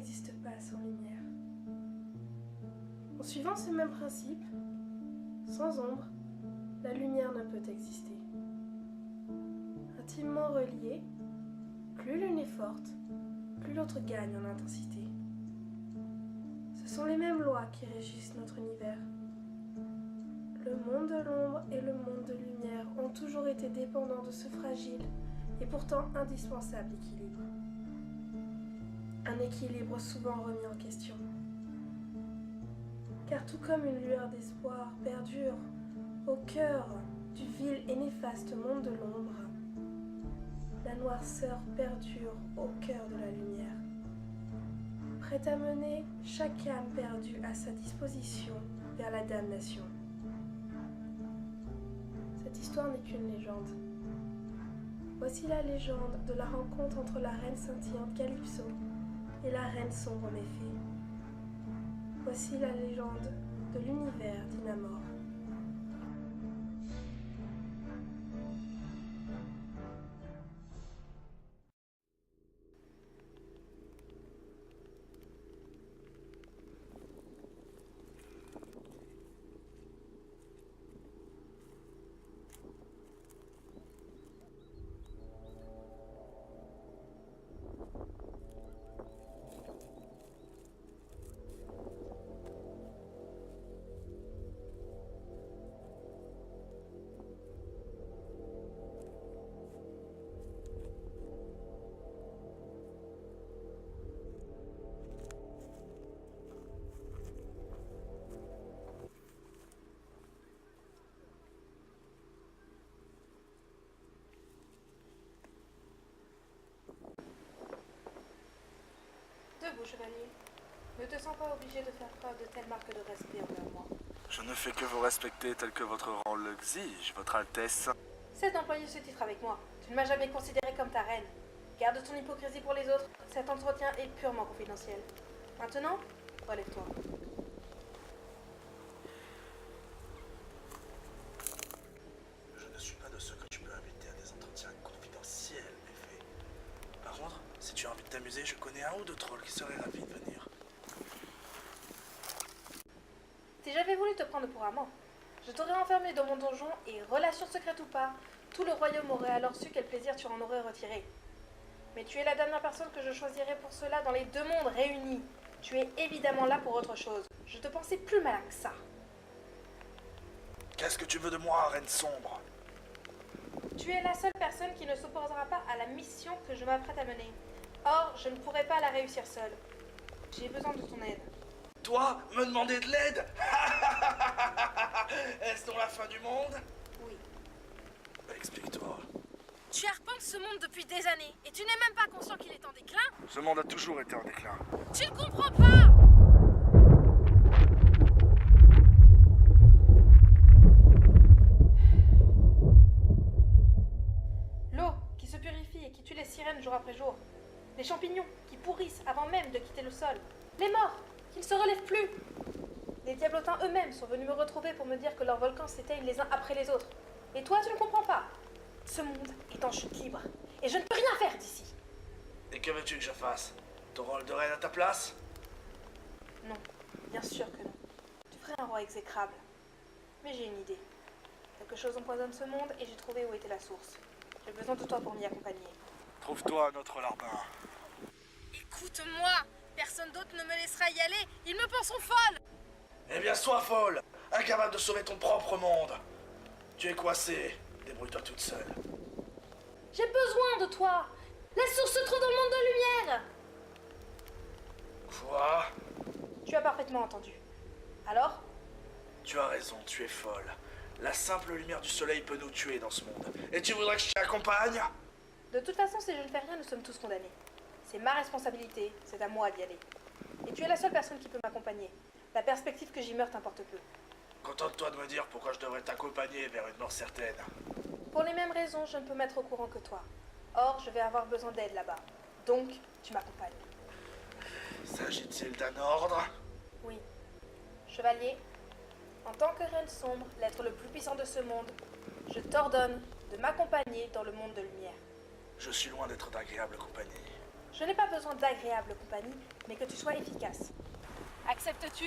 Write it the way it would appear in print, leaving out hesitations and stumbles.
n'existe pas sans lumière. En suivant ce même principe, sans ombre, la lumière ne peut exister. Intimement reliée, plus l'une est forte, plus l'autre gagne en intensité. Ce sont les mêmes lois qui régissent notre univers. Le monde de l'ombre et le monde de lumière ont toujours été dépendants de ce fragile et pourtant indispensable équilibre. Un équilibre souvent remis en question. Car tout comme une lueur d'espoir perdure au cœur du vil et néfaste monde de l'ombre, la noirceur perdure au cœur de la lumière, prête à mener chaque âme perdue à sa disposition vers la damnation. Cette histoire n'est qu'une légende. Voici la légende de la rencontre entre la reine scintillante Calypso et la reine sombre Méphée. Voici la légende de l'univers d'Inamor. Debout, chevalier. Ne te sens pas obligé de faire preuve de telle marque de respect envers moi. Je ne fais que vous respecter tel que votre rang l'exige, votre Altesse. Cesse d'employer ce titre avec moi. Tu ne m'as jamais considéré comme ta reine. Garde ton hypocrisie pour les autres. Cet entretien est purement confidentiel. Maintenant, relève-toi. Je ne suis pas de ceux que tu peux inviter à des entretiens confidentiels, Méphée. Par contre, si tu as envie de t'amuser, je connais un ou deux trolls qui seraient ravis de venir. Si j'avais voulu te prendre pour amant, je t'aurais enfermé dans mon donjon et, relation secrète ou pas, tout le royaume aurait alors su quel plaisir tu en aurais retiré. Mais tu es la dernière personne que je choisirais pour cela dans les deux mondes réunis. Tu es évidemment là pour autre chose. Je te pensais plus malin que ça. Qu'est-ce que tu veux de moi, reine sombre? Tu es la seule personne qui ne s'opposera pas à la mission que je m'apprête à mener. Or, je ne pourrai pas la réussir seule. J'ai besoin de ton aide. Toi, me demander de l'aide? Est-ce donc la fin du monde? Oui. Bah, explique-toi. Tu arpentes ce monde depuis des années et tu n'es même pas conscient qu'il est en déclin? Ce monde a toujours été en déclin. Tu ne comprends pas! L'eau qui se purifie et qui tue les sirènes jour après jour. Les champignons qui pourrissent avant même de quitter le sol. Les morts qui ne se relèvent plus. Les diablotins eux-mêmes sont venus me retrouver pour me dire que leurs volcans s'éteignent les uns après les autres. Et toi, tu ne comprends pas. Ce monde est en chute libre. Et je ne peux rien faire d'ici. Et que veux-tu que je fasse? Ton rôle de reine à ta place? Non, bien sûr que non. Tu ferais un roi exécrable. Mais j'ai une idée. Quelque chose empoisonne ce monde et j'ai trouvé où était la source. J'ai besoin de toi pour m'y accompagner. Trouve-toi un autre larbin. Écoute-moi, personne d'autre ne me laissera y aller. Ils me penseront folle. Eh bien, sois folle! Incapable de sauver ton propre monde! Tu es coincé. Débrouille-toi toute seule. J'ai besoin de toi. La source se trouve dans le monde de lumière. Quoi? Tu as parfaitement entendu. Alors? Tu as raison, tu es folle. La simple lumière du soleil peut nous tuer dans ce monde. Et tu voudrais que je t'accompagne? De toute façon, si je ne fais rien, nous sommes tous condamnés. C'est ma responsabilité, c'est à moi d'y aller. Et tu es la seule personne qui peut m'accompagner. La perspective que j'y meure t'importe peu. Contente-toi de me dire pourquoi je devrais t'accompagner vers une mort certaine. Pour les mêmes raisons, je ne peux m'être au courant que toi. Or, je vais avoir besoin d'aide là-bas. Donc, tu m'accompagnes. S'agit-il d'un ordre? Oui. Chevalier, en tant que reine sombre, l'être le plus puissant de ce monde, je t'ordonne de m'accompagner dans le monde de lumière. Je suis loin d'être d'agréable compagnie. Je n'ai pas besoin d'agréable compagnie, mais que tu sois efficace. Acceptes-tu ?